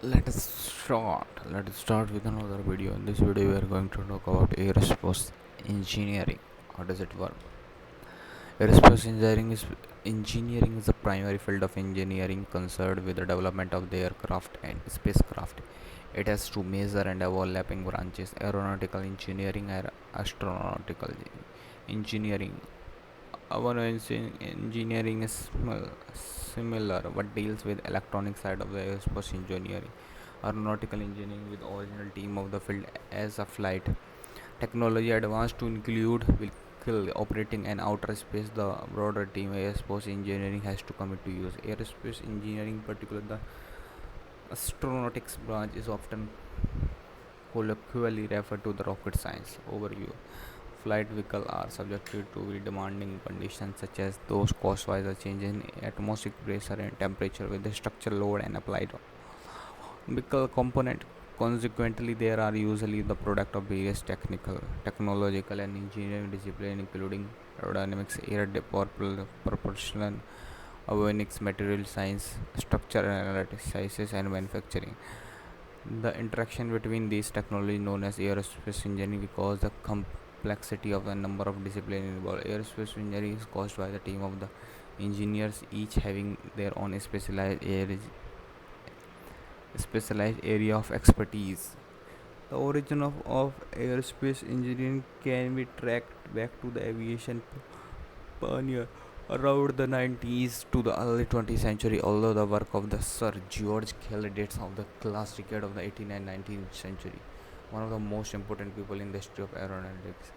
Let us start with another video. In this video we are going to talk about aerospace engineering. How does it work? Aerospace engineering is the primary field of engineering concerned with the development of the aircraft and spacecraft. It has two major and overlapping branches: aeronautical engineering and astronautical engineering. Our engineering is similar but deals with electronic side of the aerospace engineering. Aeronautical engineering with original team of the field as a flight technology advanced to include vehicle operating and outer space. The broader team aerospace engineering has to come into use. Aerospace engineering, particularly the astronautics branch, is often colloquially referred to the rocket science. Overview: flight vehicles are subjected to very demanding conditions such as those caused by the change in atmospheric pressure and temperature with the structural load and applied vehicle component. Consequently, there are usually the product of various technical, technological, and engineering disciplines, including aerodynamics, propulsion, avionics, material science, structural analysis, and manufacturing. The interaction between these technologies known as aerospace engineering because the complexity of the number of disciplines involved. Aerospace engineering is caused by the team of the engineers, each having their own specialized area of expertise. The origin of aerospace engineering can be tracked back to the aviation pioneer around the 90s to the early 20th century, although the work of the Sir George Kelly dates of the last decade of the 18th and 19th century. One of the most important people in the history of aeronautics.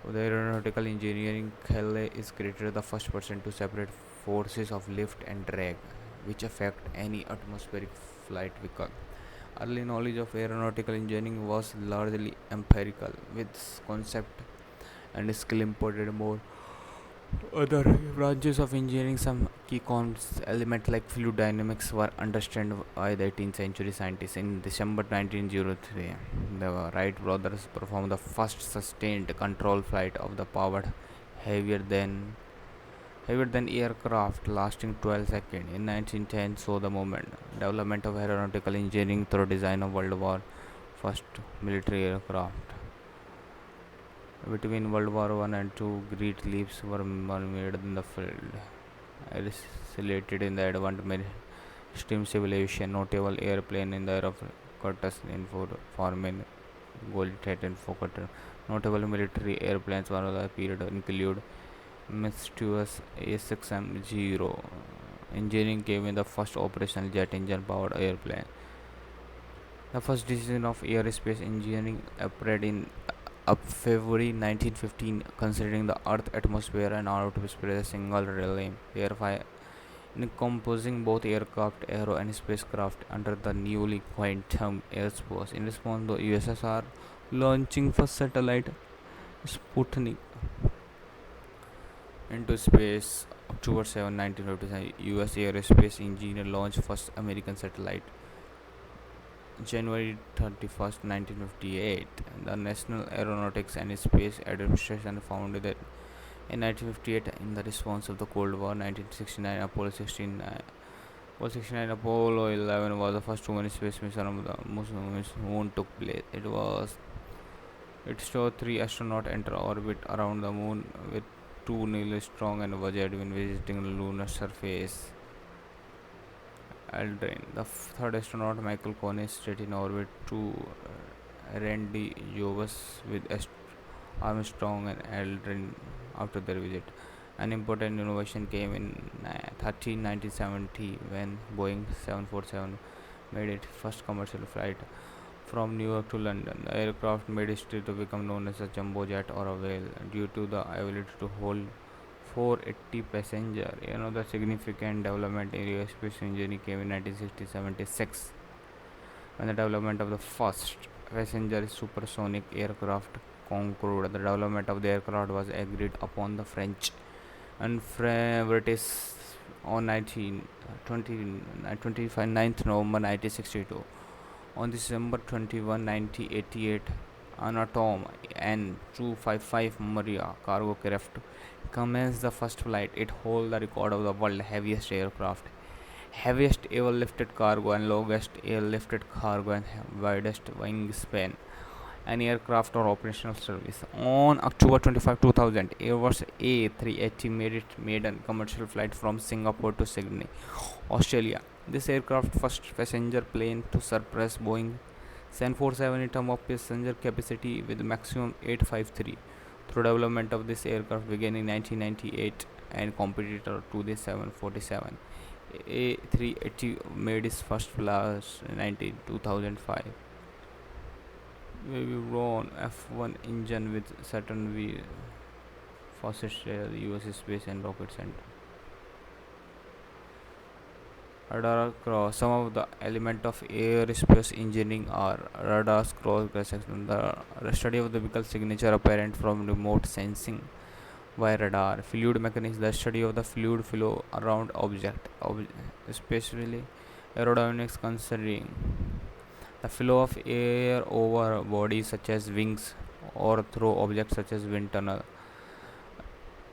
The aeronautical engineering, Kelly is created the first person to separate forces of lift and drag, which affect any atmospheric flight vehicle. Early knowledge of aeronautical engineering was largely empirical, with concept and skill imported more other branches of engineering. Some key elements like fluid dynamics were understood by the 18th century scientists. In December 1903, the Wright brothers performed the first sustained control flight of the powered heavier than heavier than aircraft lasting 12 seconds. In 1910 saw the moment development of aeronautical engineering through design of World War first military aircraft. Between World War I and II, great leaps were made in the field, isolated in the advanced steam civilization. Notable airplane in the era of Curtis in forming Gold and Fokker. Notable military airplanes for the period include Mischievous A6M0. Engineering came in the first operational jet engine powered airplane. The first decision of aerospace engineering appeared in February 1915, considering the Earth's atmosphere and outer space as a single realm, thereby encompassing both aircraft, aero, and spacecraft under the newly coined term aerospace. In response, the USSR launching first satellite Sputnik into space. October 7, 1957, US aerospace engineer launched first American satellite. January 31st, 1958, the National Aeronautics and Space Administration founded that in 1958 in the response of the Cold War. 1969, Apollo 11 was the first human space mission of the moon took place. It saw three astronauts enter orbit around the moon, with two Neil Armstrong and Buzz Aldrin visiting the lunar surface. Aldrin. The third astronaut, Michael Collins, stayed in orbit to Randy Jobs with Armstrong and Aldrin after their visit. An important innovation came in 1970 when Boeing 747 made its first commercial flight from New York to London. The aircraft made history to become known as a jumbo jet or a whale due to the ability to hold 480 passengers. Another significant development in aerospace engineering came in 1976 when the development of the first passenger supersonic aircraft Concorde. The development of the aircraft was agreed upon the French and British on 29th November 1962. On December 21, 1988, Anatom N255 Maria cargo craft commenced the first flight. It holds the record of the world's heaviest aircraft, heaviest ever lifted cargo and longest air lifted cargo and widest wingspan. An aircraft or operational service. On October 25, 2000, Airbus A380 made its maiden commercial flight from Singapore to Sydney, Australia. This aircraft first passenger plane to surpass Boeing 747 in terms of passenger capacity with maximum 853. Through development of this aircraft began in 1998 and competitor to the 747. A380 made its first flight in 2005. We run F1 engine with Saturn V fastest US Space and Rocket Center. Radar cross. Some of the element of aerospace engineering are radars cross section. The study of the vehicle signature apparent from remote sensing by radar. Fluid mechanics. The study of the fluid flow around object, especially aerodynamics considering the flow of air over bodies such as wings or through objects such as wind tunnel.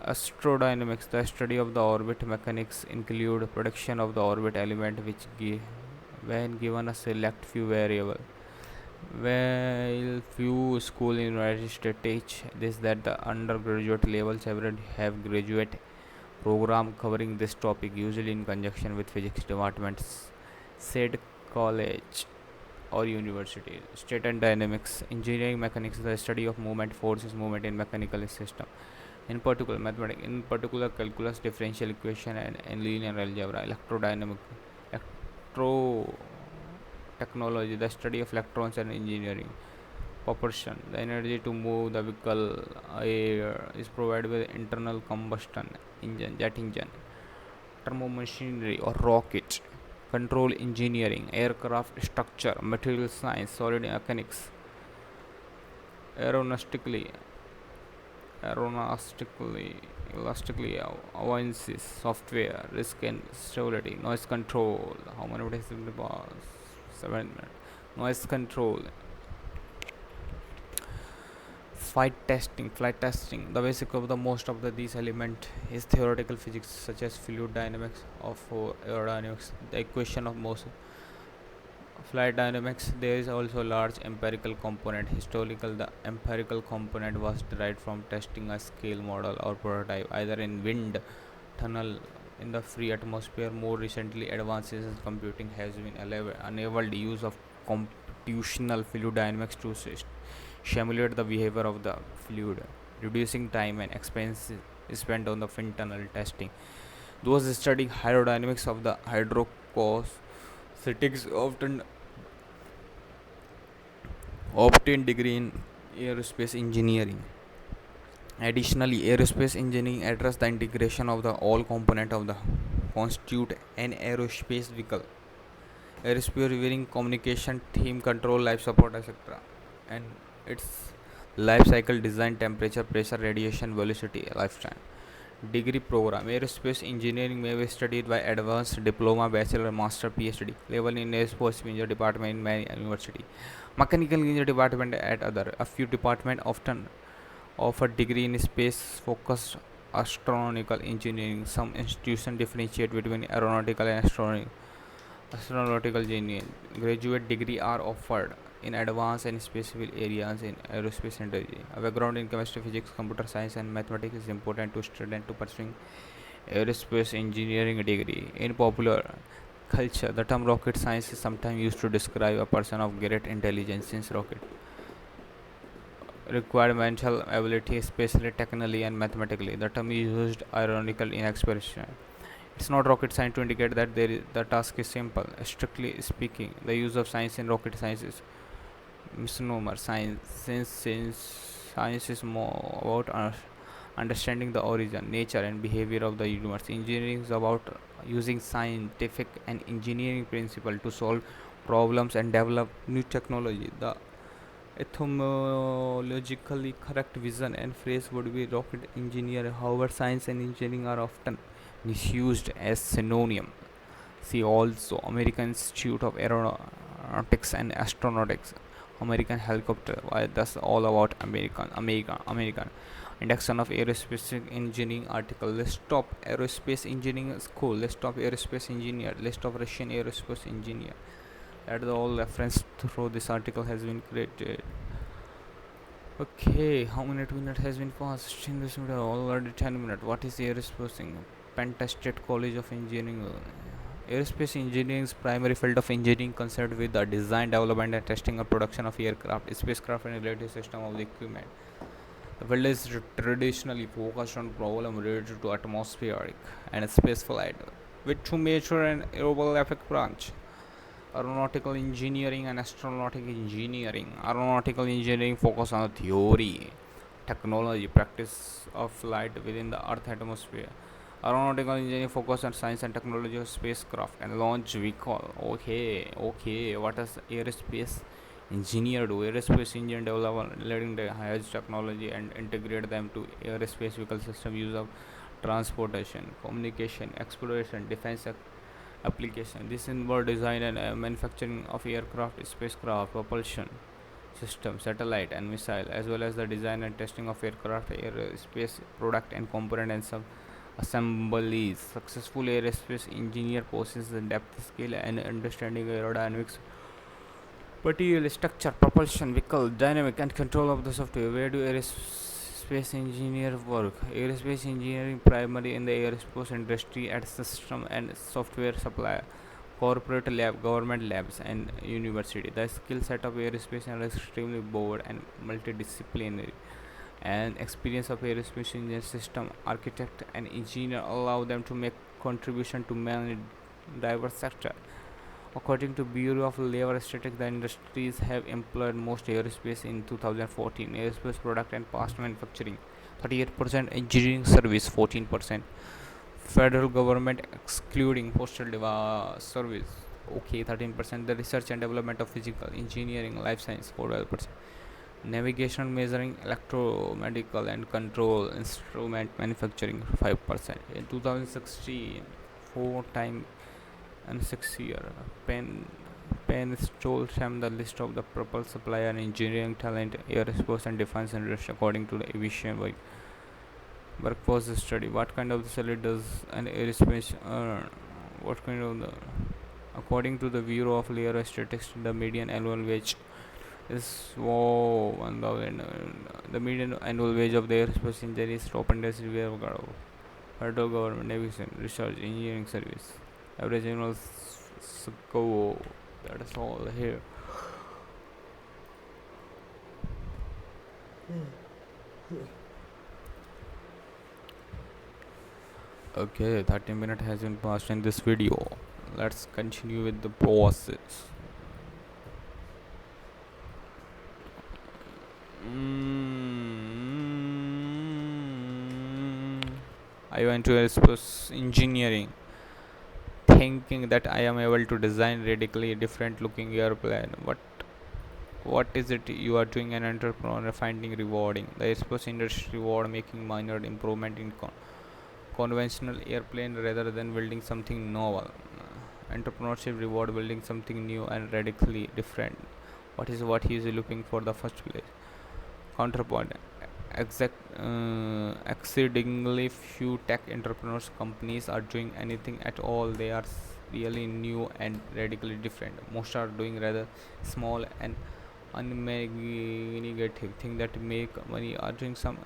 Astrodynamics, the study of the orbit mechanics, include prediction of the orbit element which when given a select few variable. While few school in United States teach this that the undergraduate level several have graduate program covering this topic usually in conjunction with physics departments said college or university. State and dynamics, engineering mechanics, the study of movement, forces, movement in mechanical system. In particular, mathematics, in particular, calculus, differential equation, and linear algebra. Electrodynamic, electro technology, the study of electrons and engineering. Propulsion, the energy to move the vehicle air is provided with internal combustion engine, jet engine. Thermomachinery or rocket. Control engineering, aircraft structure, material science, solid mechanics, aeronautically, aeronautically, elastically, avances, software, risk and stability, noise control. How many minutes in the past? 7 minutes. Noise control, flight testing. The basic of the most of these element is theoretical physics such as fluid dynamics of aerodynamics, the equation of motion. Flight dynamics, there is also a large empirical component. Historical, the empirical component was derived from testing a scale model or prototype either in wind tunnel in the free atmosphere. More recently, advances in computing has been enabled use of computational fluid dynamics to simulate the behavior of the fluid, reducing time and expense spent on the wind tunnel testing. Those studying hydrodynamics of the hydrocaustics often obtain degree in aerospace engineering. Additionally, aerospace engineering address the integration of the all component of the constitute an aerospace vehicle. Aerospace revealing communication, theme control, life support, etc. And its life cycle design, temperature, pressure, radiation, velocity, lifetime. Degree program. Aerospace engineering may be studied by advanced diploma, bachelor, master, PhD level in aerospace engineering department in many university. Mechanical engineering department at other. A few department often offer degree in space focused astronautical engineering. Some institutions differentiate between aeronautical and astronautical engineering. Graduate degree are offered in advanced and specific areas in aerospace industry. A background in chemistry, physics, computer science, and mathematics is important to students to pursuing aerospace engineering degree. In popular culture, the term rocket science is sometimes used to describe a person of great intelligence since rocket required mental ability, especially technically and mathematically. The term is used ironically in expression. It's not rocket science to indicate that the task is simple. Strictly speaking, the use of science in rocket science is misnomer. Since science is more about understanding the origin, nature, and behavior of the universe. Engineering is about using scientific and engineering principle to solve problems and develop new technology. The etymologically correct vision and phrase would be rocket engineer. However, science and engineering are often misused as synonym. See also American Institute of Aeronautics and Astronautics, American helicopter. Why that's all about American. Induction of aerospace engineering article. List of aerospace engineering school. List of aerospace engineer. List of Russian aerospace engineer. That is all reference through this article has been created. Okay, how many minutes has been passed in this video? Already 10 minutes. What is aerospace? Penn State College of Engineering. Aerospace engineering is primary field of engineering concerned with the design, development, and testing and production of aircraft, spacecraft, and related system of the equipment. The field is traditionally focused on problems related to atmospheric and space flight, with two major and overlapping branch: aeronautical engineering and astronautical engineering. Aeronautical engineering focuses on the theory, technology, practice of flight within the Earth atmosphere. Aeronautical engineering focuses on science and technology of spacecraft and launch vehicle. Okay. What does aerospace engineer do? Aerospace engineer develop leading the highest technology and integrate them to aerospace vehicle system use of transportation, communication, exploration, defense application. This involves design and manufacturing of aircraft, spacecraft, propulsion system, satellite, and missile, as well as the design and testing of aircraft, aerospace product, and component and assemblies. Successful aerospace engineer possesses the depth, skill, and understanding aerodynamics, material structure, propulsion, vehicle, dynamic, and control of the software. Where do aerospace engineer work? Aerospace engineering primarily in the aerospace industry at system and software supplier, corporate lab, government labs, and university. The skill set of aerospace are extremely broad and multidisciplinary, and experience of aerospace engineer, system architect, and engineer allow them to make contribution to many diverse sector. According to Bureau of Labor Statistics, the industries have employed most aerospace in 2014. Aerospace product and parts manufacturing, 38%; engineering service, 14%; federal government excluding postal service, okay, 13%; the research and development of physical engineering, life science, 12%; navigation, measuring, electromedical, and control instrument manufacturing, 5%. In 2016, 4 time and 6 year, Penn Penn stole from the list of the purple supplier and engineering talent, aerospace and defense industry according to the aviation workforce study. What kind of salary does an aerospace earn? What kind of the According to the Bureau of Labor Statistics, the median annual wage is 1,000. The median annual wage of the aerospace engineer is top industry federal government, navigation, research, engineering service. Average annual score. That is all here. Okay, 30 minutes has been passed in this video. Let's continue with the process. I went to aerospace engineering thinking that I am able to design radically different looking airplane. What is it you are doing an entrepreneur finding rewarding? The aerospace industry reward making minor improvement in conventional airplane rather than building something novel. Entrepreneurship reward building something new and radically different. What he is looking for the first place. Counterpoint: exceedingly few tech entrepreneurs companies are doing anything at all. They are really new and radically different. Most are doing rather small and unimaginative thing that make money are doing some.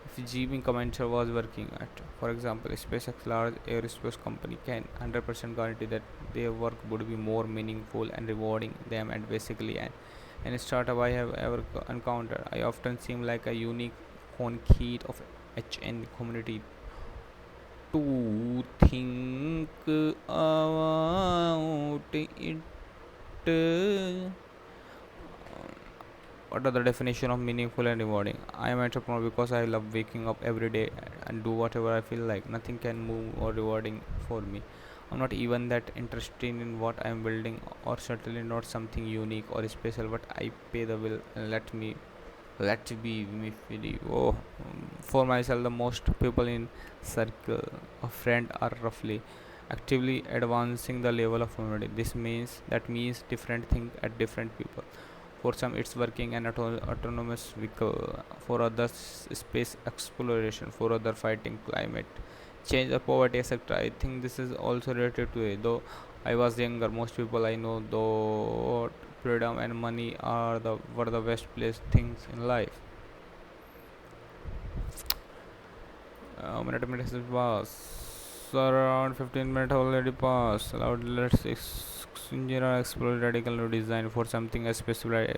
If Jimmy Commenter was working at, for example, SpaceX, large aerospace company, can 100% guarantee that their work would be more meaningful and rewarding them, and basically any startup I have ever encountered. I often seem like a unique conceit of HN community to think about it. What are the definition of meaningful and rewarding? I am entrepreneur because I love waking up every day and do whatever I feel like. Nothing can move or rewarding for me. I'm not even that interested in what I'm building, or certainly not something unique or special, but I pay the bill and let be me feel. For myself, the most people in circle of friend are roughly actively advancing the level of humanity. This means different thing at different people. For some, it's working an autonomous vehicle. For others, space exploration. For other, fighting climate change or poverty, etc. I think this is also related to it. Though I was younger, most people I know thought freedom and money are the were the best placed things in life. Minutes has passed. So around 15 minutes already passed. Now let's engineer explore radical new design for something as specific.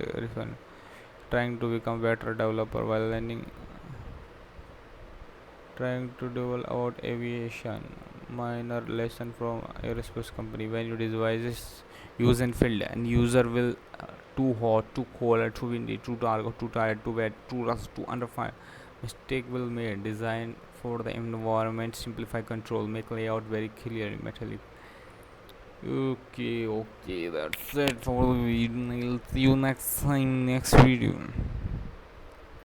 Trying to become better developer while learning, trying to develop about aviation. Minor lesson from aerospace company: when your device is used in field and user will too hot, too cold, too windy, too dark, or too tired, too wet, too rust, too under fire, mistake will made. Design for the environment, simplify control, make layout very clear, metallic. Okay, that's it for the video. I'll see you next time, next video.